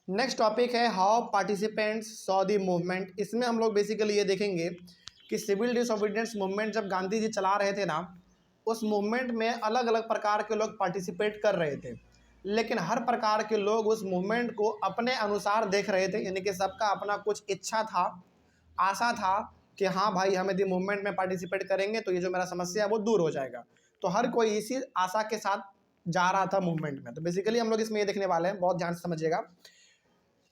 Next topic है how participants saw the movement. इसमें हम लोग बेसिकली ये देखेंगे कि सिविल डिसोबीडियंस मूवमेंट जब गांधी जी चला रहे थे ना, उस मूवमेंट में अलग अलग प्रकार के लोग पार्टिसिपेट कर रहे थे, लेकिन हर प्रकार के लोग उस मूवमेंट को अपने अनुसार देख रहे थे। यानी कि सबका अपना कुछ इच्छा था, आशा था कि हाँ भाई हम यदि मूवमेंट में पार्टिसिपेट करेंगे तो ये जो मेरा समस्या है वो दूर हो जाएगा। तो हर कोई इसी आशा के साथ जा रहा था मूवमेंट में। तो बेसिकली हम लोग इसमें ये देखने वाले हैं, बहुत ध्यान से समझिएगा।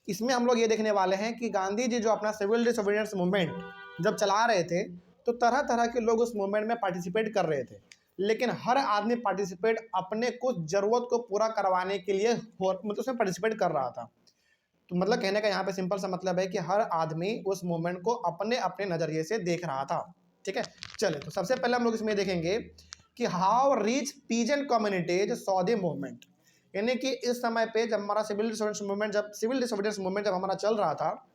इसमें हम लोग ये देखने वाले हैं कि गांधी जी जो अपना सिविल डिसोबीडियंस मूवमेंट जब चला रहे थे तो तरह तरह के लोग उस मूवमेंट में पार्टिसिपेट कर रहे थे, लेकिन हर आदमी पार्टिसिपेट अपने कुछ ज़रूरत को पूरा करवाने के लिए मतलब उसमें पार्टिसिपेट कर रहा था। तो मतलब कहने का यहाँ पे सिंपल सा मतलब है कि हर आदमी उस मूवमेंट को अपने अपने नज़रिए से देख रहा था। ठीक है, चले तो सबसे पहले हम लोग इसमें देखेंगे कि how rich peasant communities saw the movement. यानी कि इस समय पे जब हमारा सिविल डिसोबीडियंस मूवमेंट जब हमारा चल रहा था,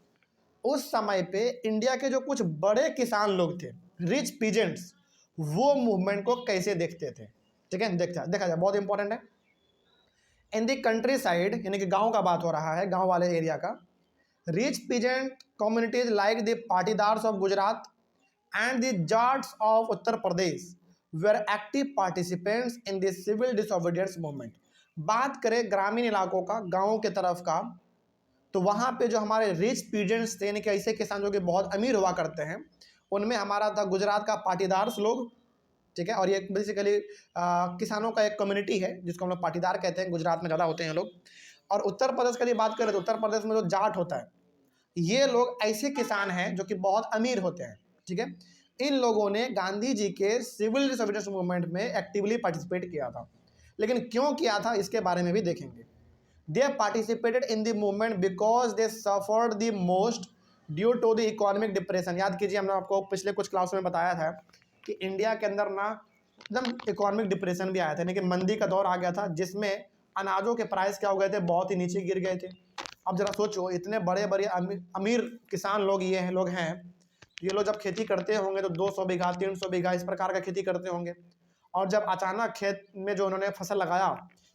उस समय पे इंडिया के जो कुछ बड़े किसान लोग थे, रिच पीजेंट्स, वो मूवमेंट को कैसे देखते थे। ठीक है, देखा जाए, बहुत इंपॉर्टेंट है। इन द कंट्री साइड, यानी कि गांव का बात हो रहा है, गांव वाले एरिया का, rich peasant communities like the Patidars of Gujarat and the Jats of Uttar Pradesh were active participants in the civil disobedience movement. बात करें ग्रामीण इलाकों का, गाँव के तरफ का, तो वहाँ पे जो हमारे रिच पीजेंट्स थे, यानी कि ऐसे किसान जो कि बहुत अमीर हुआ करते हैं, उनमें हमारा था गुजरात का पाटीदार्स लोग। ठीक है, और ये बेसिकली किसानों का एक कम्युनिटी है जिसको हम लोग पाटीदार कहते हैं, गुजरात में ज़्यादा होते हैं लोग। और उत्तर प्रदेश का यदि बात करें तो उत्तर प्रदेश में जो जाट होता है, ये लोग ऐसे किसान हैं जो कि बहुत अमीर होते हैं। ठीक है, इन लोगों ने गांधी जी के सिविल डिसोबीडियंस मूवमेंट में एक्टिवली पार्टिसिपेट किया था। लेकिन क्यों किया था इसके बारे में भी देखेंगे। They participated in the movement because they suffered the most due to the economic depression. याद कीजिए, हमने आपको पिछले कुछ क्लासों में बताया था कि इंडिया के अंदर ना एकदम इकोनॉमिक डिप्रेशन भी आया था, यानी कि मंदी का दौर आ गया था, जिसमें अनाजों के प्राइस क्या हो गए थे, बहुत ही नीचे गिर गए थे। अब जरा सोचो, इतने बड़े बड़े अमीर किसान लोग हैं, ये लोग जब खेती करते होंगे तो 200 बीघा 300 बीघा इस प्रकार का खेती करते होंगे, और जब अचानक खेत में जो उन्होंने फसल लगाया,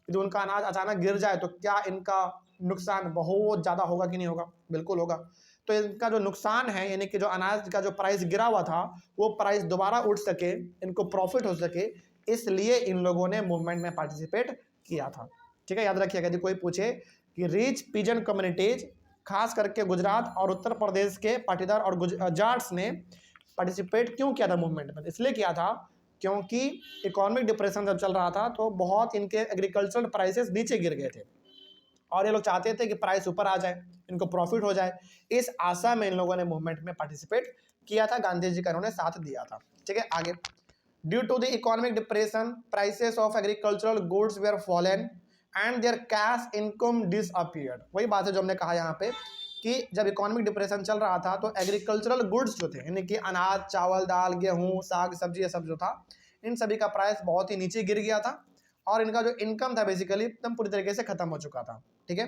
यदि उनका अनाज अचानक गिर जाए तो क्या इनका नुकसान बहुत ज़्यादा होगा कि नहीं होगा? बिल्कुल होगा। तो इनका जो नुकसान है, यानी कि जो अनाज का जो प्राइस गिरा हुआ था, वो प्राइस दोबारा उठ सके, इनको प्रॉफिट हो सके, इसलिए इन लोगों ने मूवमेंट में पार्टिसिपेट किया था। ठीक है, याद रखिएगा, यदि कोई पूछे कि रिच पीजन कम्युनिटीज, खास करके गुजरात और उत्तर प्रदेश के पाटीदार और जाट्स ने पार्टिसिपेट क्यों किया था मूवमेंट में, इसलिए किया था क्योंकि इकोनॉमिक डिप्रेशन जब चल रहा था तो बहुत इनके एग्रीकल्चरल प्राइसेस नीचे गिर गए थे, और ये लोग चाहते थे कि प्राइस ऊपर आ जाए, इनको प्रॉफिट हो जाए। इस आशा में इन लोगों ने मूवमेंट में पार्टिसिपेट किया था, गांधी जी का इन्होंने साथ दिया था। ठीक है, आगे, due to the economic depression prices of agricultural goods were fallen and their cash income disappeared. वही बात है जो हमने कहा यहाँ पे कि जब इकोनॉमिक डिप्रेशन चल रहा था तो एग्रीकल्चरल गुड्स जो थे, यानी कि अनाज, चावल, दाल, गेहूँ, साग सब्जी, ये सब जो था, इन सभी का प्राइस बहुत ही नीचे गिर गया था, और इनका जो इनकम था बेसिकली एकदम पूरी तरीके से खत्म हो चुका था। ठीक है,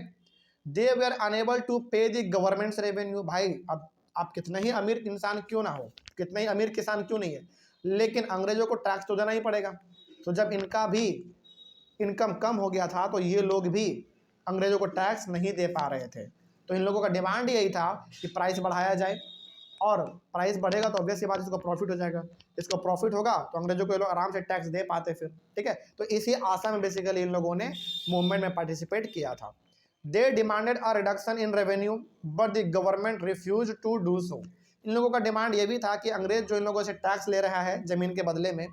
दे वेयर अनेबल टू पे द गवर्नमेंट्स रेवेन्यू। भाई, अब आप कितना ही अमीर इंसान क्यों ना हो, कितना ही अमीर किसान क्यों नहीं है, लेकिन अंग्रेजों को टैक्स तो देना ही पड़ेगा। तो जब इनका भी इनकम कम हो गया था तो ये लोग भी अंग्रेजों को टैक्स नहीं दे पा रहे थे। तो इन लोगों का डिमांड यही था कि प्राइस बढ़ाया जाए, और प्राइस बढ़ेगा तो ऑब्वियस सी बात, इसको प्रॉफिट हो जाएगा, इसको प्रॉफिट होगा तो अंग्रेजों को ये लोग आराम से टैक्स दे पाते फिर। ठीक है, तो इसी आशा में बेसिकली इन लोगों ने मूवमेंट में पार्टिसिपेट किया था। They demanded a reduction in revenue but the government refuse to do so. इन लोगों का डिमांड ये भी था कि अंग्रेज जो इन लोगों से टैक्स ले रहा है ज़मीन के बदले में,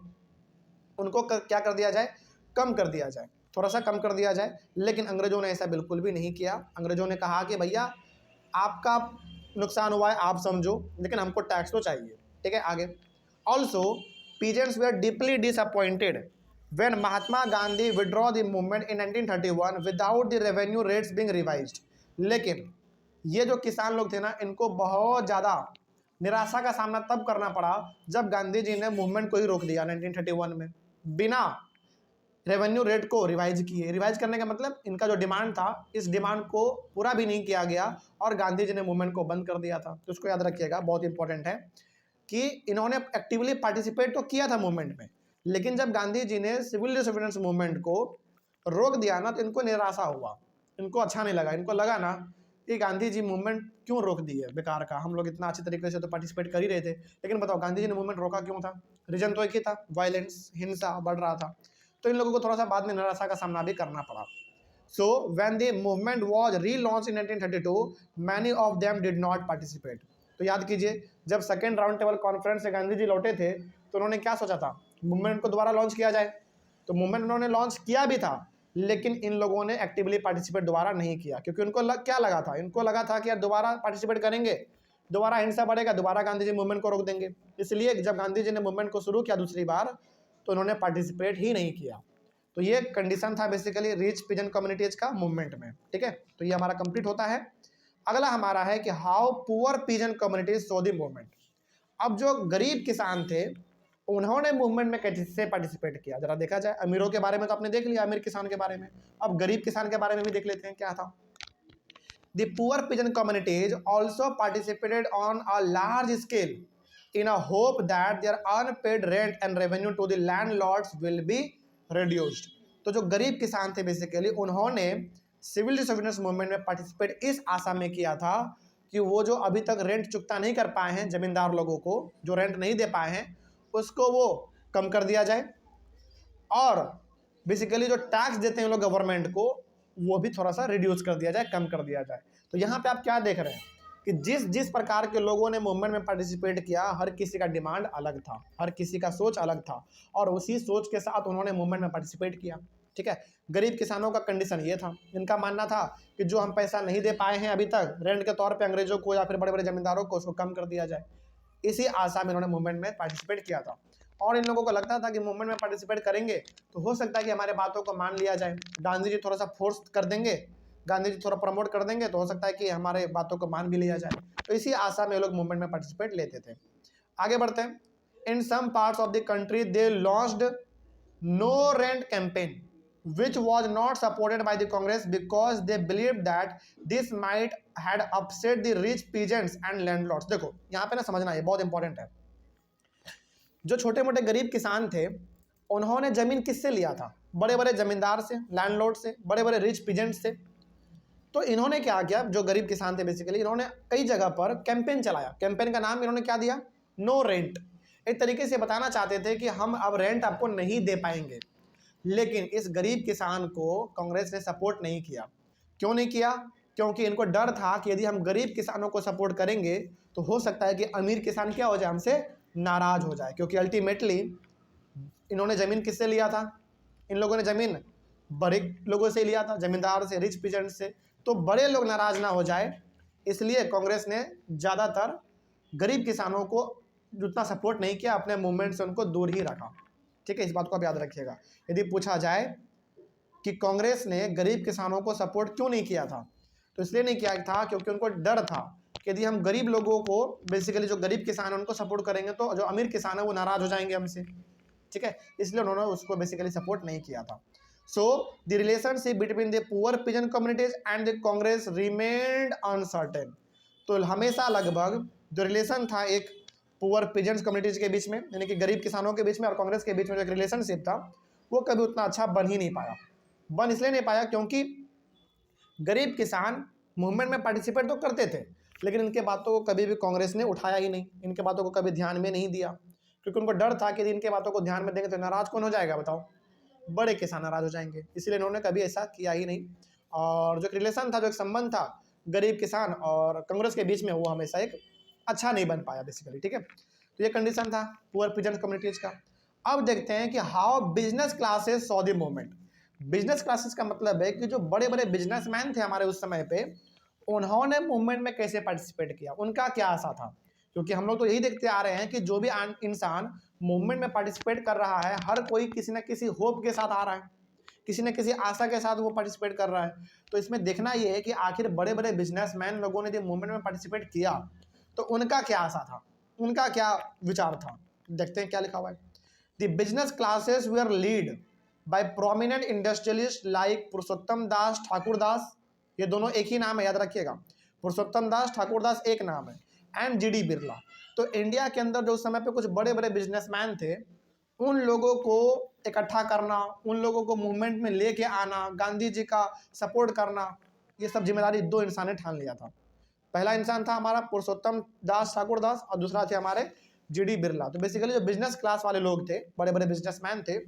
उनको क्या कर दिया जाए, कम कर दिया जाए, थोड़ा सा कम कर दिया जाए। लेकिन अंग्रेजों ने ऐसा बिल्कुल भी नहीं किया। अंग्रेजों ने कहा कि भैया आपका नुकसान हुआ है आप समझो, लेकिन हमको टैक्स तो चाहिए। ठीक है, आगे, also peasants were deeply disappointed when Mahatma Gandhi withdraw the movement in 1931 without the revenue rates being revised. लेकिन ये जो किसान लोग थे ना, इनको बहुत ज़्यादा निराशा का सामना तब करना पड़ा जब गांधी जी ने मूवमेंट को ही रोक दिया 1931 में, बिना रेवेन्यू रेट को रिवाइज किए। रिवाइज करने का मतलब इनका जो डिमांड था, इस डिमांड को पूरा भी नहीं किया गया, और गांधी जी ने मूवमेंट को बंद कर दिया था। तो उसको याद रखिएगा, बहुत इंपॉर्टेंट है कि इन्होंने एक्टिवली पार्टिसिपेट तो किया था मूवमेंट में, लेकिन जब गांधी जी ने सिविल डिसोबीडियंस मूवमेंट को रोक दिया ना, तो इनको निराशा हुआ, इनको अच्छा नहीं लगा। इनको लगा ना ये गांधी जी मूवमेंट क्यों रोक दी है बेकार का, हम लोग इतना अच्छी तरीके से तो पार्टिसिपेट कर ही रहे थे, लेकिन बताओ गांधी जी ने मूवमेंट रोका क्यों था? रीजन तो एक ही था, वायलेंस, हिंसा बढ़ रहा था। तो इन लोगों को थोड़ा सा बाद में निराशा का सामना भी करना पड़ा। So when the movement was relaunched in 1932, many of them did not participate. तो याद कीजिए, जब सेकेंड राउंड टेबल कॉन्फ्रेंस से गांधी जी लौटे थे तो उन्होंने क्या सोचा था, मूवमेंट को दोबारा लॉन्च किया जाए। तो मूवमेंट उन्होंने लॉन्च किया भी था, लेकिन इन लोगों ने एक्टिवली पार्टिसिपेट दोबारा नहीं किया, क्योंकि उनको क्या लगा था, इनको लगा था कि यार दोबारा पार्टिसिपेट करेंगे, दोबारा हिंसा बढ़ेगा, दोबारा गांधी जी मूवमेंट को रोक देंगे। इसलिए जब गांधी जी ने मूवमेंट को शुरू किया दूसरी बार, तो उन्होंने पार्टिसिपेट ही नहीं किया। तो ये कंडीशन था बेसिकली रिच पिजन कम्युनिटीज का मूवमेंट में। ठीक है, तो ये हमारा कंप्लीट होता है। अगला हमारा है कि how poor pigeon communities so the movement. अब जो गरीब किसान थे उन्होंने मूवमेंट में कैसे पार्टिसिपेट किया, जरा देखा जाए। अमीरों के बारे में तो आपने देख लिया, अमीर किसान के बारे में, अब गरीब किसान के बारे में भी देख लेते हैं क्या था। The poor pigeon communities also participated on a large scale in a hope that their unpaid rent and revenue to the landlords will be reduced। तो जो गरीब किसान थे बेसिकली उन्होंने सिविल डिसोबीडियंस मूवमेंट में पार्टिसिपेट इस आशा में किया था कि वो जो अभी तक रेंट चुकता नहीं कर पाए हैं, जमींदार लोगों को जो रेंट नहीं दे पाए हैं, उसको वो कम कर दिया जाए, और बेसिकली जो टैक्स देते हैं लोग गवर्नमेंट को वो भी थोड़ा सा रिड्यूस कर दिया जाए, कम कर दिया जाए। तो यहाँ पे आप क्या देख रहे हैं कि जिस जिस प्रकार के लोगों ने मूवमेंट में पार्टिसिपेट किया, हर किसी का डिमांड अलग था, हर किसी का सोच अलग था, और उसी सोच के साथ उन्होंने मूवमेंट में पार्टिसिपेट किया। ठीक है, गरीब किसानों का कंडीशन ये था, इनका मानना था कि जो हम पैसा नहीं दे पाए हैं अभी तक रेंट के तौर पे अंग्रेजों को या फिर बड़े बड़े जमींदारों को, उसको कम कर दिया जाए। इसी आशा में इन्होंने मूवमेंट में पार्टिसिपेट किया था, और इन लोगों को लगता था कि मूवमेंट में पार्टिसिपेट करेंगे तो हो सकता है कि हमारे बातों को मान लिया जाए, गांधी जी थोड़ा सा फोर्स कर देंगे, गांधी जी थोड़ा प्रमोट कर देंगे तो हो सकता है कि हमारे बातों को मान भी लिया जाए। तो इसी आशा में लोग मूवमेंट में पार्टिसिपेट लेते थे। आगे बढ़ते हैं। In some parts of the country they launched no rent campaign which was not supported by the Congress because they believed that this might had upset the rich peasants and landlords। देखो यहाँ पे ना समझना, ये बहुत important है। जो छोटे मोटे गरीब किसान थे उन्होंने जमीन किससे लिया था? बड़े बड़े जमींदार से, लैंडलॉर्ड से, बड़े बड़े रिच पीजेंट से। तो इन्होंने क्या किया, जो गरीब किसान थे बेसिकली, इन्होंने कई जगह पर कैंपेन चलाया। कैंपेन का नाम इन्होंने क्या दिया? No rent. एक तरीके से बताना चाहते थे कि हम अब रेंट आपको नहीं दे पाएंगे। लेकिन इस गरीब किसान को कांग्रेस ने सपोर्ट नहीं किया। क्यों नहीं किया? क्योंकि इनको डर था कि यदि हम गरीब किसानों को सपोर्ट करेंगे तो हो सकता है कि अमीर किसान क्या हो जाए, हमसे नाराज हो जाए, क्योंकि अल्टीमेटली इन्होंने ज़मीन किससे लिया था? इन लोगों ने ज़मीन बड़े लोगों से लिया था, जमींदार से, रिच पीजेंट से। तो बड़े लोग नाराज ना हो जाए, इसलिए कांग्रेस ने ज़्यादातर गरीब किसानों को उतना सपोर्ट नहीं किया, अपने मूवमेंट से उनको दूर ही रखा। ठीक है, इस बात को आप याद रखिएगा। यदि पूछा जाए कि कांग्रेस ने गरीब किसानों को सपोर्ट क्यों नहीं किया था, तो इसलिए नहीं किया था क्योंकि उनको डर था कि यदि हम गरीब लोगों को, बेसिकली जो गरीब किसान है उनको सपोर्ट करेंगे तो जो अमीर किसान है वो नाराज हो जाएंगे हमसे। ठीक है, इसलिए उन्होंने उसको बेसिकली सपोर्ट नहीं किया था। So the relationship between the poor pigeon communities and the Congress remained uncertain. तो हमेशा लगभग जो रिलेशन था एक पुअर पिजेंट्स कम्युनिटीज के बीच में, यानी कि गरीब किसानों के बीच में और कांग्रेस के बीच में जो एक रिलेशनशिप था वो कभी उतना अच्छा बन ही नहीं पाया। बन इसलिए नहीं पाया क्योंकि गरीब किसान मूवमेंट में पार्टिसिपेट तो करते थे, लेकिन इनके बातों को कभी भी कांग्रेस ने उठाया ही नहीं, इनके बातों को कभी ध्यान में नहीं दिया, क्योंकि उनको डर था कि यदि इनके बातों को ध्यान में देंगे तो नाराज कौन हो जाएगा, बताओ? बड़े किसान नाराज हो जाएंगे। इसलिए इन्होंने कभी ऐसा किया ही नहीं। और जो रिलेशन था, जो एक संबंध था गरीब किसान और कांग्रेस के बीच में, वो हमेशा एक अच्छा नहीं बन पाया बेसिकली। ठीक है, तो ये कंडीशन था पुअर पीजेंट कम्युनिटीज का। अब देखते हैं कि how business classes saw the movement. Business classes का मतलब है कि जो बड़े बड़े बिजनेसमैन थे हमारे उस समय पे, उन्होंने मूवमेंट में कैसे पार्टिसिपेट किया, उनका क्या आशा था। क्योंकि हम लोग तो यही देखते आ रहे हैं कि जो भी इंसान मूवमेंट में पार्टिसिपेट कर रहा है, हर कोई किसी न किसी होप के साथ आ रहा है, किसी न किसी आशा के साथ वो पार्टिसिपेट कर रहा है। तो इसमें देखना ये है कि आखिर बड़े बड़े बिजनेसमैन लोगों ने जब मूवमेंट में पार्टिसिपेट किया तो उनका क्या आशा था, उनका क्या विचार था। देखते हैं क्या लिखा हुआ है। The business classes were led by prominent industrialist like Purushottam Das Thakurdas. ये दोनों एक ही नाम है, याद रखिएगा। पुरुषोत्तम दास ठाकुरदास एक नाम है, एंड जीडी बिरला। तो इंडिया के अंदर जो उस समय पे कुछ बड़े बड़े बिजनेसमैन थे, उन लोगों को इकट्ठा करना, उन लोगों को मूवमेंट में लेके आना, गांधी जी का सपोर्ट करना, ये सब जिम्मेदारी दो इंसान ने ठान लिया था। पहला इंसान था हमारा पुरुषोत्तम दास ठाकुर दास और दूसरा थे हमारे जीडी बिरला। तो बेसिकली जो बिजनेस क्लास वाले लोग थे, बड़े बड़े बिजनेसमैन थे,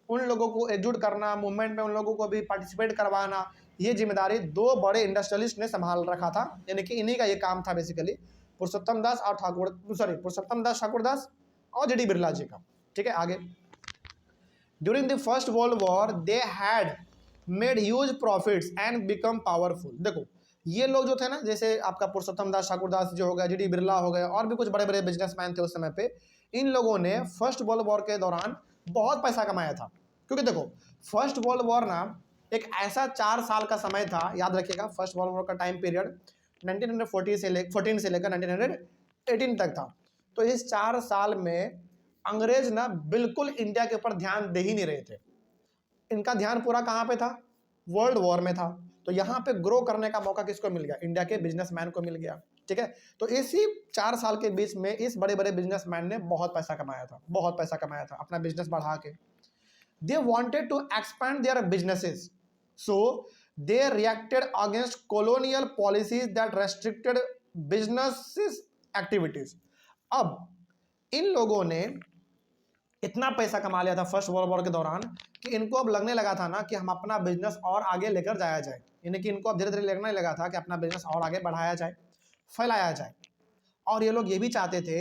उन लोगों को एकजुट करना, मूवमेंट में उन लोगों को भी पार्टिसिपेट करवाना, ये जिम्मेदारी दो बड़े इंडस्ट्रियलिस्ट ने संभाल रखा था। यानी कि इन्हीं का ये काम था बेसिकली, पुरुषोत्तम दास ठाकुर दास और जीडी बिरला जी का। ठीक है, आगे। During the first world war they had made huge profits and become powerful. देखो ये लोग जो थे ना, जैसे आपका पुरुषोत्तम दास ठाकुर दास जो हो गया, जीडी बिरला हो गए, और भी कुछ बड़े बड़े बिजनेसमैन थे उस समय पे, इन लोगों ने फर्स्ट वर्ल्ड वॉर के दौरान बहुत पैसा कमाया था। क्योंकि देखो फर्स्ट वर्ल्ड वॉर ना एक ऐसा 4 साल का समय था, याद रखिएगा, फर्स्ट वर्ल्ड वॉर का टाइम पीरियड 1914 से लेकर 1918 तक था। तो इस 4 साल में अंग्रेज ना बिल्कुल इंडिया के ऊपर ध्यान दे ही नहीं रहे थे। इनका ध्यान पूरा कहाँ पे था? वर्ल्ड वॉर में था। तो यहाँ पे ग्रो करने का मौका किसको मिल गया? इंडिया के बिजनेसमैन को मिल गया। ठीक है, तो इसी 4 साल के बीच में इस बड़े बड़े बिजनेसमैन ने बहुत पैसा कमाया था, बहुत पैसा कमाया था अपना बिजनेस बढ़ा के। They wanted to expand their businesses, so they reacted against colonial policies that restricted business activities. अब इन लोगों ने इतना पैसा कमा लिया था फर्स्ट वर्ल्ड वॉर के दौरान कि इनको अब लगने लगा था ना कि हम अपना बिजनेस और आगे लेकर जाया जाए। यानी कि इनको अब धीरे धीरे लगने लगा था कि अपना बिजनेस और आगे बढ़ाया जाए, फैलाया जाए। और ये लोग ये भी चाहते थे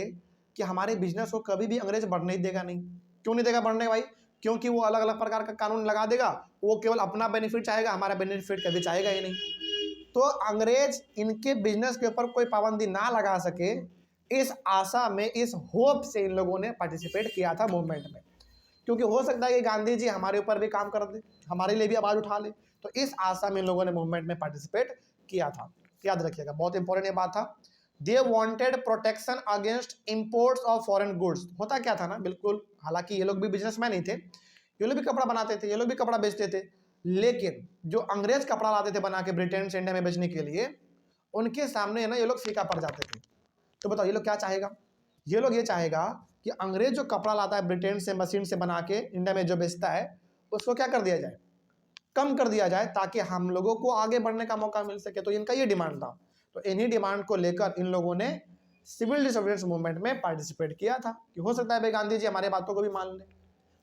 कि हमारे बिजनेस को कभी भी अंग्रेज बढ़ने ही देगा नहीं। क्यों नहीं देगा बढ़ने भाई? क्योंकि वो अलग अलग प्रकार का कानून लगा देगा, वो केवल अपना बेनिफिट चाहेगा, हमारा बेनिफिट कभी चाहेगा ही नहीं। तो अंग्रेज इनके बिजनेस के ऊपर कोई पाबंदी ना लगा सके, इस आशा में, इस होप से इन लोगों ने पार्टिसिपेट किया था मूवमेंट में। क्योंकि हो सकता है कि गांधी जी हमारे ऊपर भी काम कर दे, हमारे लिए भी आवाज़ उठा ले। तो इस आशा में इन लोगों ने मूवमेंट में पार्टिसिपेट किया था। याद रखिएगा, बहुत इंपॉर्टेंट ये बात था। They wanted protection against imports of foreign goods. होता क्या था ना, बिल्कुल, हालांकि ये लोग भी बिजनेसमैन ही थे, ये लोग भी कपड़ा बनाते थे, ये लोग भी कपड़ा बेचते थे, लेकिन जो अंग्रेज कपड़ा लाते थे बना के ब्रिटेन से इंडिया में बेचने के लिए, उनके सामने ना ये लोग फीका पड़ जाते थे। तो बताओ ये लोग क्या चाहेगा? ये लोग ये चाहेगा कि अंग्रेज जो कपड़ा लाता है ब्रिटेन से मशीन से बना के इंडिया में जो बेचता है, उसको क्या कर दिया जाए? कम कर दिया जाए, ताकि हम लोगों को आगे बढ़ने का मौका मिल सके। तो इनका ये डिमांड था। तो इन्हीं डिमांड को लेकर इन लोगों ने सिविल डिसोबीडियंस मूवमेंट में पार्टिसिपेट किया था कि हो सकता है भाई गांधी जी हमारे बातों को भी मान ले,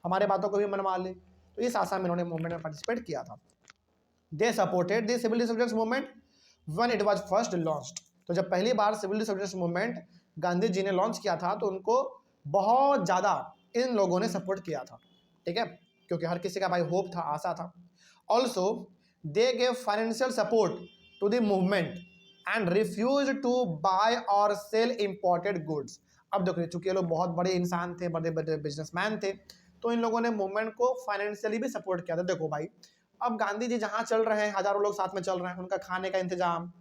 हमारे बातों को भी मनवा ले। तो इस आशा में इन्होंने मूवमेंट में पार्टिसिपेट किया था। They supported the civil disobedience movement when it was first launched. तो जब पहली बार civil disobedience movement Gandhi ji ने लॉन्च किया था, तो उनको बहुत ज़्यादा इन लोगों ने सपोर्ट किया था। ठीक है, क्योंकि हर किसी का भाई होप था, आशा था। Also they gave financial support to the movement and refuse to buy or sell imported goods. अब देखो, चूंकि ये लोग बहुत बड़े इंसान थे, बड़े बड़े बिजनेसमैन थे, तो इन लोगों ने मूवमेंट को फाइनेंशियली भी सपोर्ट किया था। देखो भाई, अब गांधी जी जहाँ चल रहे हैं, हजारों लोग साथ में चल रहे हैं, उनका खाने का इंतजाम,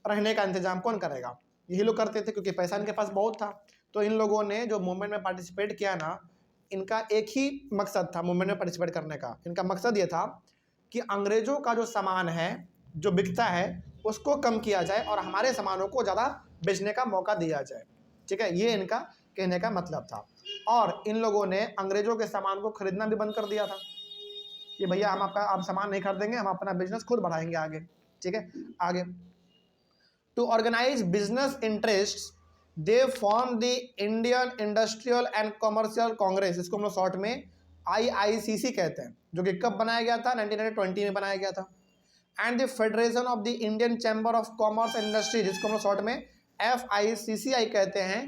रहने का इंतजाम कौन करेगा? यही लोग करते थे, क्योंकि पैसा इनके पास बहुत था। तो इन लोगों ने जो मूवमेंट में पार्टिसिपेट किया ना, इनका एक ही मकसद था मूवमेंट में पार्टिसिपेट करने का। इनका मकसद ये था कि अंग्रेजों का जो सामान है, जो बिकता है, उसको कम किया जाए और हमारे सामानों को ज़्यादा बेचने का मौका दिया जाए। ठीक है, ये इनका कहने का मतलब था। और इन लोगों ने अंग्रेजों के सामान को खरीदना भी बंद कर दिया था कि भैया हम आप सामान नहीं खरीदेंगे, हम अपना बिजनेस खुद बढ़ाएंगे आगे। ठीक है, आगे। To organize business interests, they formed the Indian Industrial and Commercial Congress, इसको हम लोग शॉर्ट में IICC कहते हैं, जो कि कब बनाया गया था? 1920 में बनाया गया था। And the federation of the Indian chamber of commerce and industry, जिसको हम लोग शॉर्ट में FICCI कहते हैं,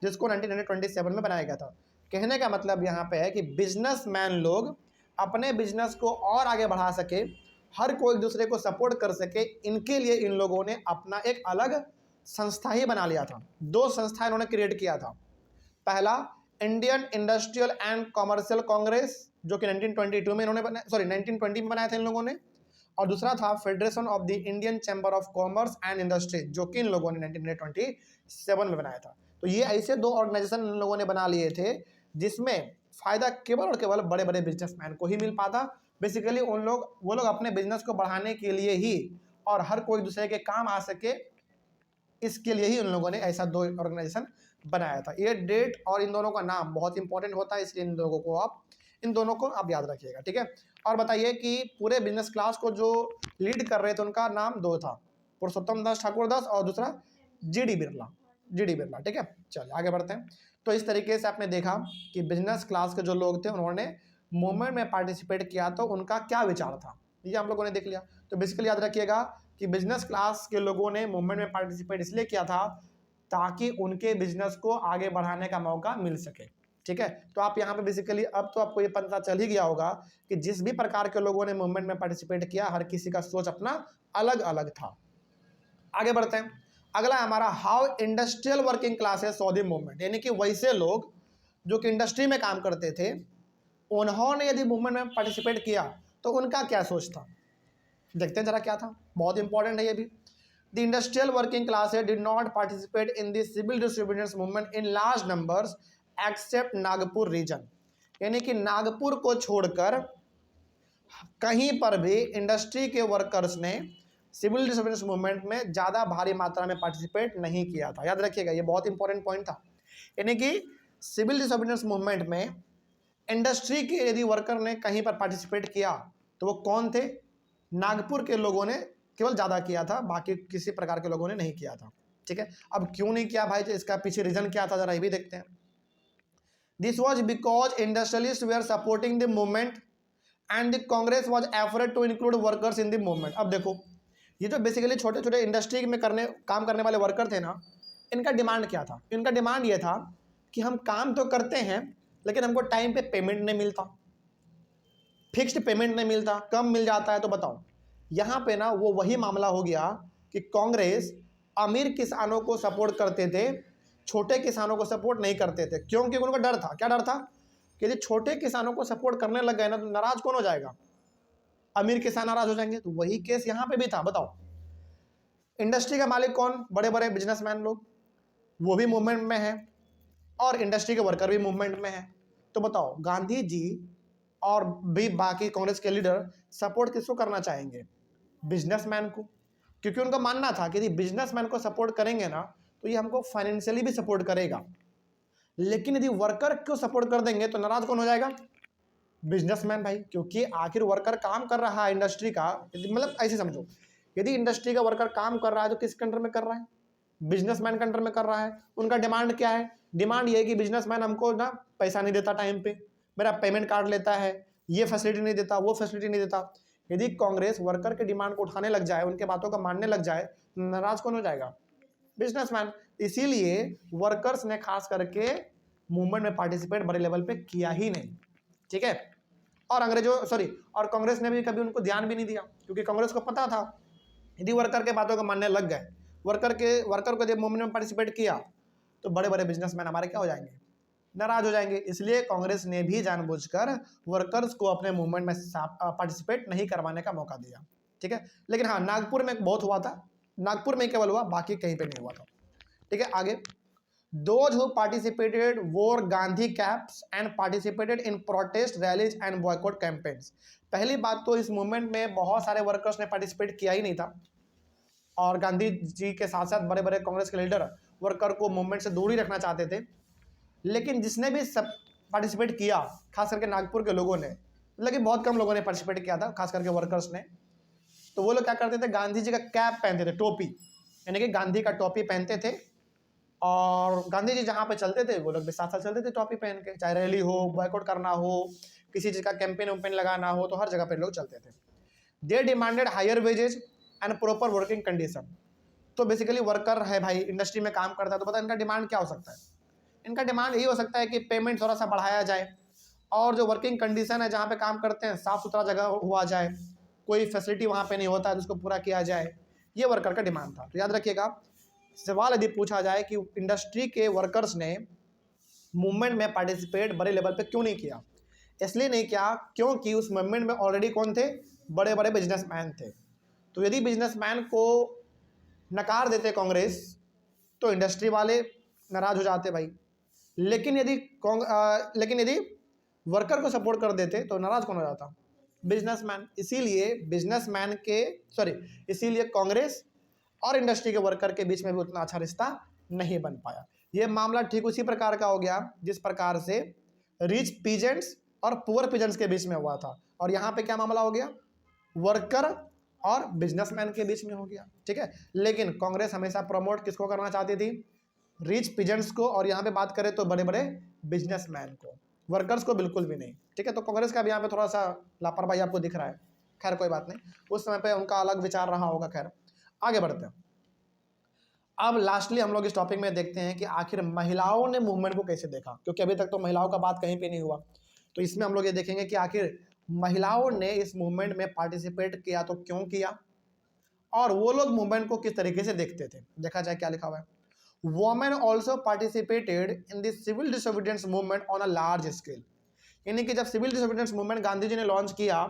जिसको 1927 में बनाया गया था। कहने का मतलब यहाँ पे है कि बिजनेसमैन लोग अपने बिजनेस को और आगे बढ़ा सके, हर कोई एक दूसरे को सपोर्ट कर सके, इनके लिए इन लोगों ने अपना एक अलग संस्था ही बना लिया था। 2 संस्था इन्होंने क्रिएट किया था। पहला Indian industrial and commercial Congress, जो कि 1920 में बनाया था इन लोगों ने। और दूसरा था federation of the Indian chamber of commerce and industry, जो कि इन लोगों ने 1927 में बनाया था। तो ये ऐसे 2 ऑर्गेनाइजेशन इन लोगों ने बना लिए थे, जिसमें फ़ायदा केवल और केवल बड़े बड़े बिजनेसमैन को ही मिल पाता। बेसिकली वो लोग अपने बिजनेस को बढ़ाने के लिए ही, और हर कोई दूसरे के काम आ सके, इसके लिए ही उन लोगों ने ऐसा 2 ऑर्गेनाइजेशन बनाया था। ये डेट और इन दोनों का नाम बहुत इंपॉर्टेंट होता है, इसलिए इन दोनों को आप याद रखिएगा। ठीक है, और बताइए कि पूरे बिजनेस क्लास को जो लीड कर रहे थे उनका नाम दो था, पुरुषोत्तम दास ठाकुर दास और दूसरा जीडी बिरला, जीडी बिरला। ठीक है, चलिए आगे बढ़ते हैं। तो इस तरीके से आपने देखा कि बिजनेस क्लास के जो लोग थे उन्होंने मूवमेंट में पार्टिसिपेट किया तो उनका क्या विचार था, ये हम लोगों ने देख लिया। तो बेसिकली याद रखिएगा कि बिजनेस क्लास के लोगों ने मूवमेंट में पार्टिसिपेट इसलिए किया था ताकि उनके बिजनेस को आगे बढ़ाने का मौका मिल सके। ठीक है, तो आप यहाँ पे बेसिकली अब तो आपको ये पता चल ही गया होगा कि जिस भी प्रकार के लोगों ने मूवमेंट में पार्टिसिपेट किया हर किसी का सोच अपना अलग अलग था। आगे बढ़ते हैं, अगला हमारा how industrial working classes saw the movement, यानी कि वैसे लोग जो कि इंडस्ट्री में काम करते थे उन्होंने यदि मूवमेंट में पार्टिसिपेट किया तो उनका क्या सोच था। देखते हैं जरा क्या था, बहुत इंपॉर्टेंट है ये भी। The industrial working classes did not participate in the civil disobedience movement in large numbers except Nagpur region, यानी कि नागपुर को छोड़कर कहीं पर भी इंडस्ट्री के वर्कर्स ने सिविल डिसोबीडियंस मूवमेंट में ज़्यादा भारी मात्रा में पार्टिसिपेट नहीं किया था। याद रखिएगा ये बहुत इंपॉर्टेंट पॉइंट था, यानी कि सिविल डिसोबीडियंस मूवमेंट में इंडस्ट्री के यदि वर्कर ने कहीं पर पार्टिसिपेट किया तो वो कौन थे, नागपुर के लोगों ने केवल ज़्यादा किया था, बाकी किसी प्रकार के लोगों ने नहीं किया था। ठीक है, अब क्यों नहीं किया भाई, इसका पीछे रीजन क्या था जरा ये भी देखते हैं। This was because industrialist were supporting the movement and the Congress was effort to include workers in the movement. अब देखो ये जो बेसिकली छोटे छोटे इंडस्ट्री में काम करने वाले वर्कर थे ना, इनका डिमांड क्या था, इनका डिमांड ये था कि हम काम तो करते हैं लेकिन हमको टाइम पे पेमेंट नहीं मिलता, फिक्स्ड पेमेंट नहीं मिलता, कम मिल जाता है। तो बताओ यहाँ पे ना वो वही मामला हो गया कि कांग्रेस अमीर किसानों को सपोर्ट करते थे, छोटे किसानों को सपोर्ट नहीं करते थे। क्योंकि उनका डर था, क्या डर था कि यदि छोटे किसानों को सपोर्ट करने लग गए ना तो नाराज कौन हो जाएगा, अमीर किसान नाराज हो जाएंगे। तो वही केस यहाँ पे भी था। बताओ इंडस्ट्री का मालिक कौन, बड़े बड़े बिजनेसमैन लोग, वो भी मूवमेंट में है और इंडस्ट्री के वर्कर भी मूवमेंट में है। तो बताओ गांधी जी और भी बाकी कांग्रेस के लीडर सपोर्ट किसको करना चाहेंगे, बिजनेसमैन को, क्योंकि उनका मानना था कि यदि बिजनेसमैन को सपोर्ट करेंगे ना तो ये हमको फाइनेंशियली भी सपोर्ट करेगा, लेकिन यदि वर्कर को सपोर्ट कर देंगे तो नाराज कौन हो जाएगा, बिजनेसमैन भाई, क्योंकि आखिर वर्कर काम कर रहा है इंडस्ट्री का। मतलब ऐसे समझो यदि इंडस्ट्री का वर्कर काम कर रहा है तो किसके अंडर में कर रहा है, बिजनेसमैन के अंडर में कर रहा है। उनका डिमांड क्या है, डिमांड ये है कि बिजनेसमैन हमको ना पैसा नहीं देता टाइम पे, मेरा पेमेंट काट लेता है, ये फैसिलिटी नहीं देता, वो फैसिलिटी नहीं देता। यदि कांग्रेस वर्कर के डिमांड को उठाने लग जाए, उनके बातों का मानने लग जाए, नाराज कौन हो जाएगा, बिजनेसमैन। इसीलिए वर्कर्स ने खास करके मूवमेंट में पार्टिसिपेट बड़े लेवल पे किया ही नहीं। ठीक है, और और कांग्रेस ने भी कभी उनको ध्यान भी नहीं दिया, क्योंकि कांग्रेस को पता था यदि वर्कर के बातों को मानने लग गए, वर्कर को जब मूवमेंट में पार्टिसिपेट किया तो बड़े बड़े बिजनेसमैन हमारे क्या हो जाएंगे, नाराज हो जाएंगे। इसलिए कांग्रेस ने भी जानबूझकर वर्कर्स को अपने मूवमेंट में पार्टिसिपेट नहीं करवाने का मौका दिया। ठीक है, लेकिन हाँ नागपुर में बहुत हुआ था, नागपुर में केवल हुआ, बाकी कहीं पे नहीं हुआ था। ठीक है, आगे Those who participated wore Gandhi caps and participated in protest rallies and boycott campaigns। पहली बात तो इस मूवमेंट में बहुत सारे वर्कर्स ने पार्टिसिपेट किया ही नहीं था, और गांधी जी के साथ साथ बड़े बड़े कांग्रेस के लीडर वर्कर को मूवमेंट से दूर ही रखना चाहते थे। लेकिन जिसने भी सब पार्टिसिपेट किया, खास करके नागपुर के लोगों ने, लेकिन बहुत कम लोगों ने पार्टिसिपेट किया था, खास करके वर्कर्स ने, तो वो लोग क्या करते थे, गांधी जी का कैप पहनते थे, टोपी, यानी कि गांधी का टोपी पहनते थे, और गांधी जी जहाँ पे चलते थे वो लोग भी साथ साथ चलते थे टोपी पहन के, चाहे रैली हो, बॉयकॉट करना हो, किसी चीज़ का कैंपेन वैम्पेन लगाना हो, तो हर जगह पे लोग चलते थे। They demanded higher wages and proper working condition. तो बेसिकली वर्कर है भाई, इंडस्ट्री में काम करता है, तो पता इनका डिमांड क्या हो सकता है, इनका डिमांड यही हो सकता है कि पेमेंट थोड़ा सा बढ़ाया जाए, और जो वर्किंग कंडीशन है जहाँ पे काम करते हैं साफ़ सुथरा जगह हुआ जाए, कोई फैसिलिटी वहाँ पे नहीं होता है तो उसको पूरा किया जाए, ये वर्कर का डिमांड था। तो याद रखिएगा, सवाल यदि पूछा जाए कि इंडस्ट्री के वर्कर्स ने मूवमेंट में पार्टिसिपेट बड़े लेवल पे क्यों नहीं किया, इसलिए नहीं किया क्योंकि उस मूवमेंट में ऑलरेडी कौन थे, बड़े बड़े बिजनेसमैन थे। तो यदि बिजनेसमैन को नकार देते कांग्रेस तो इंडस्ट्री वाले नाराज हो जाते भाई, लेकिन यदि वर्कर को सपोर्ट कर देते तो नाराज कौन हो जाता, बिजनेसमैन। इसीलिए कांग्रेस और इंडस्ट्री के वर्कर के बीच में भी उतना अच्छा रिश्ता नहीं बन पाया। ये मामला ठीक उसी प्रकार का हो गया जिस प्रकार से रिच पीजेंट्स और पुअर पीजेंट्स के बीच में हुआ था। और यहाँ पे क्या मामला हो गया, वर्कर और बिजनेसमैन के बीच में हो गया, ठीक है। लेकिन कांग्रेस हमेशा प्रमोट किसको करना चाहती थी, रिच पिजेंट्स को, और यहाँ पे बात करें तो बड़े बड़े बिजनेसमैन को, वर्कर्स को बिल्कुल भी नहीं, ठीक है। तो कांग्रेस का भी यहाँ पे थोड़ा सा लापरवाही आपको दिख रहा है, खैर कोई बात नहीं, उस समय पे उनका अलग विचार रहा होगा। खैर आगे बढ़ते हैं। अब लास्टली हम लोग इस टॉपिक में देखते हैं कि आखिर महिलाओं ने मूवमेंट को कैसे देखा, क्योंकि अभी तक तो महिलाओं का बात कहीं पे नहीं हुआ। तो इसमें हम लोग ये देखेंगे कि आखिर महिलाओं ने इस मूवमेंट में पार्टिसिपेट किया तो क्यों किया, और वो लोग मूवमेंट को किस तरीके से देखते थे। देखा जाए क्या लिखा हुआ है, women also participated in the civil disobedience movement on a large scale. यानी कि जब civil disobedience movement Gandhi ji ने लॉन्च किया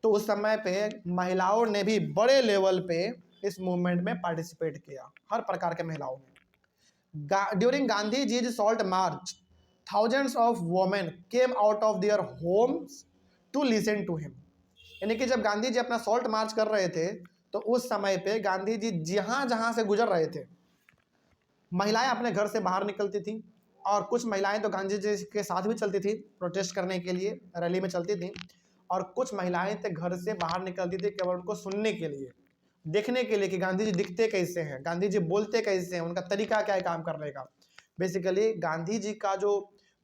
तो उस समय पे महिलाओं ने भी बड़े लेवल पे इस मूवमेंट में पार्टिसिपेट किया, हर प्रकार के महिलाओं ने। During Gandhi ji salt march, thousands of women came out of their homes to listen to him। यानी कि जब गांधी जी अपना सॉल्ट मार्च कर रहे थे तो उस समय पे गांधी जी जहां जहां से गुजर रहे थे, महिलाएं अपने घर से बाहर निकलती थी, और कुछ महिलाएं तो गांधी जी के साथ भी चलती थी, प्रोटेस्ट करने के लिए रैली में चलती थी, और कुछ महिलाएं तो घर से बाहर निकलती थी केवल उनको सुनने के लिए, देखने के लिए कि गांधी जी दिखते कैसे हैं, गांधी जी बोलते कैसे हैं, उनका तरीका क्या है काम करने का। बेसिकली गांधी जी का जो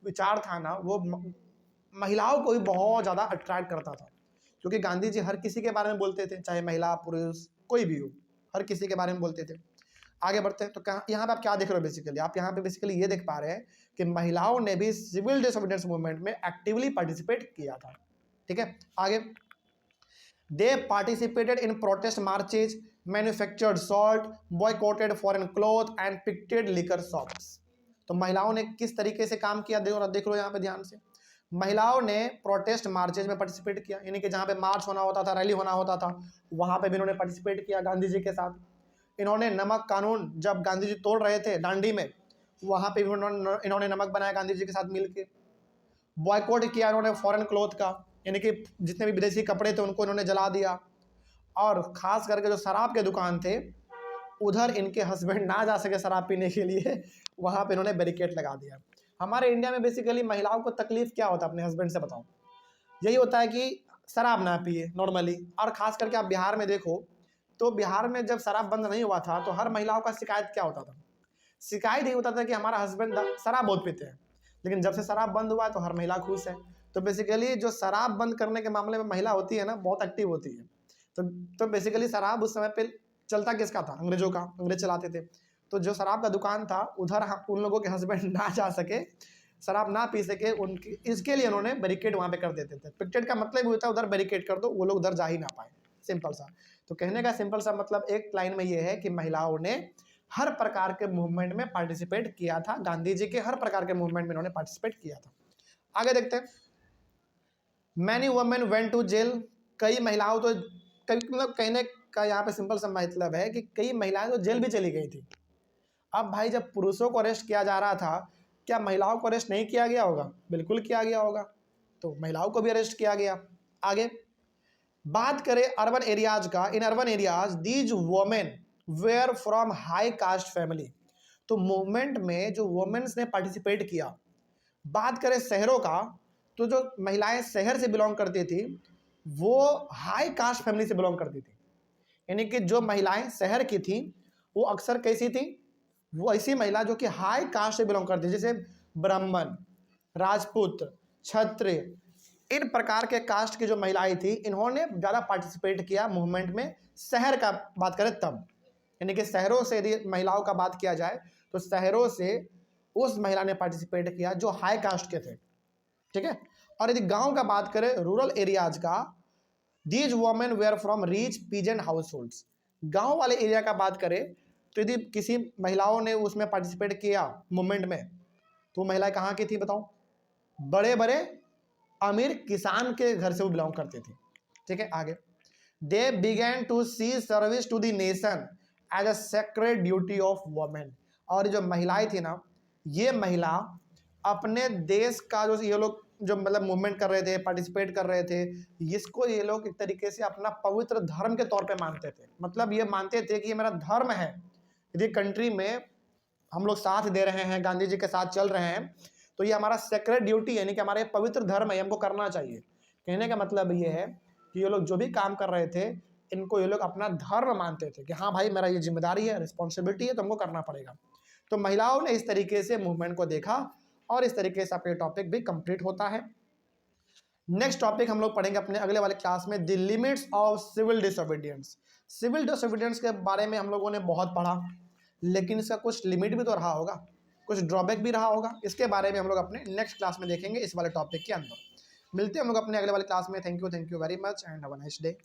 विचार था ना, वो महिलाओं को भी बहुत ज़्यादा अट्रैक्ट करता था, क्योंकि गांधी जी हर किसी के बारे में बोलते थे, चाहे महिला पुरुष कोई भी हो, हर किसी के बारे में बोलते थे। आगे बढ़ते हैं। तो यहाँ पे आप क्या देख रहे हो, बेसिकली आप यहाँ पे बेसिकली ये देख पा रहे हैं कि महिलाओं ने भी सिविल डिसोबीडियंस मूवमेंट में एक्टिवली पार्टिसिपेट किया था, ठीक है। आगे, they participated in protest marches, manufactured salt, boycotted foreign cloth and picketed liquor shops. तो महिलाओं ने किस तरीके से काम किया, देख लो यहाँ पे ध्यान से। महिलाओं ने प्रोटेस्ट मार्चेज में पार्टिसिपेट किया, यानी कि जहाँ पे मार्च होना होता था, रैली होना होता था, वहाँ पे भी इन्होंने पार्टिसिपेट किया गांधी जी के साथ। इन्होंने नमक कानून जब गांधी जी तोड़ रहे थे दांडी में, वहाँ पे भी इन्होंने नमक बनाया गांधी जी के साथ मिलके। बॉयकॉट किया इन्होंने फॉरेन क्लॉथ का, यानी कि जितने भी विदेशी कपड़े थे उनको इन्होंने जला दिया, और खास करके जो शराब के दुकान थे उधर इनके हस्बैंड ना जा सके शराब पीने के लिए, वहाँ पे इन्होंने बैरिकेड लगा दिया। हमारे इंडिया में बेसिकली महिलाओं को तकलीफ क्या होता है अपने हस्बैंड से, बताओ। यही होता है कि शराब ना पिए नॉर्मली, और खास करके आप बिहार में देखो तो बिहार में जब शराब बंद नहीं हुआ था तो हर महिलाओं का शिकायत क्या होता था, शिकायत ही होता था कि हमारा हस्बैंड शराब बहुत पीते हैं। लेकिन जब से शराब बंद हुआ है तो हर महिला खुश है। तो बेसिकली जो शराब बंद करने के मामले में महिला होती है ना, बहुत एक्टिव होती है। तो बेसिकली शराब उस समय पे चलता किसका था, अंग्रेजों का, अंग्रेज चलाते थे। तो जो शराब का दुकान था उधर उन लोगों के हस्बैंड ना जा सके, शराब ना पी सके, उनकी इसके लिए उन्होंने बैरिकेड वहाँ पे कर देते थे। पिकेट का मतलब होता है उधर बैरिकेड कर दो, वो लोग उधर जा ही ना पाए, सिंपल सा। तो कहने का सिंपल सा मतलब एक लाइन में ये है कि महिलाओं ने हर प्रकार के मूवमेंट में पार्टिसिपेट किया था, गांधी जी के हर प्रकार के मूवमेंट में इन्होंने पार्टिसिपेट किया था। आगे देखते हैं। Many women went to jail. कई महिलाओं तो मतलब कहने का यहाँ पे सिंपल सा मतलब है कि कई महिलाएं तो जेल भी चली गई थी। अब भाई जब पुरुषों को अरेस्ट किया जा रहा था, क्या महिलाओं को अरेस्ट नहीं किया गया होगा? बिल्कुल किया गया होगा। तो महिलाओं को भी अरेस्ट किया गया। आगे बात करें अर्बन एरियाज का, in urban areas these women were from high caste family. तो मूवमेंट में जो वोमेन्स ने पार्टिसिपेट किया, बात करें शहरों का, तो जो महिलाएं शहर से बिलोंग करती थी वो हाई कास्ट फैमिली से बिलोंग करती थी। यानी कि जो महिलाएं शहर की थी वो अक्सर कैसी थी, वो ऐसी महिला जो कि हाई कास्ट से बिलोंग करती थी, जैसे ब्राह्मण, राजपूत, क्षत्रिय, इन प्रकार के कास्ट की जो महिलाएं थी, इन्होंने ज़्यादा पार्टिसिपेट किया मूवमेंट में। शहर का बात करें तब, यानी कि शहरों से यदि महिलाओं का बात किया जाए तो शहरों से उस महिला ने पार्टिसिपेट किया जो हाई कास्ट के थे, ठीक है। और यदि गांव का बात करें, रूरल एरियाज का, these women were from rich peasant households. गाँव वाले एरिया का बात करें तो यदि किसी महिलाओं ने उसमें पार्टिसिपेट किया मूवमेंट में, तो महिलाएं कहाँ की थी बताओ? बड़े बड़े अमीर किसान के घर से वो बिलोंग करती थी, ठीक है। आगे they began to see service to the nation as a sacred duty of women. और जो महिलाएं थी ना, ये महिला अपने देश का जो ये लोग जो मतलब मूवमेंट कर रहे थे, पार्टिसिपेट कर रहे थे, इसको ये लोग एक तरीके से अपना पवित्र धर्म के तौर पे मानते थे। मतलब ये मानते थे कि ये मेरा धर्म है, यदि कंट्री में हम लोग साथ दे रहे हैं, गांधी जी के साथ चल रहे हैं, तो ये हमारा सेक्रेड ड्यूटी है, यानी कि हमारा पवित्र धर्म है, हमको करना चाहिए। कहने का मतलब ये है कि ये लोग जो भी काम कर रहे थे, इनको ये लोग अपना धर्म मानते थे कि हाँ भाई मेरा ये जिम्मेदारी है, रिस्पॉन्सिबिलिटी है, तुमको करना पड़ेगा। तो महिलाओं ने इस तरीके से मूवमेंट को देखा और इस तरीके से आपका टॉपिक भी कंप्लीट होता है। नेक्स्ट टॉपिक हम लोग पढ़ेंगे अपने अगले वाले क्लास में, the limits of civil disobedience. सिविल डिसोबीडियंस के बारे में हम लोगों ने बहुत पढ़ा, लेकिन इसका कुछ लिमिट भी तो रहा होगा, कुछ ड्रॉबैक भी रहा होगा। इसके बारे में हम लोग अपने नेक्स्ट क्लास में देखेंगे इस वाले टॉपिक के अंदर। मिलते हैं हम लोग अपने अगले वाले क्लास में। Thank you very much and have a nice day.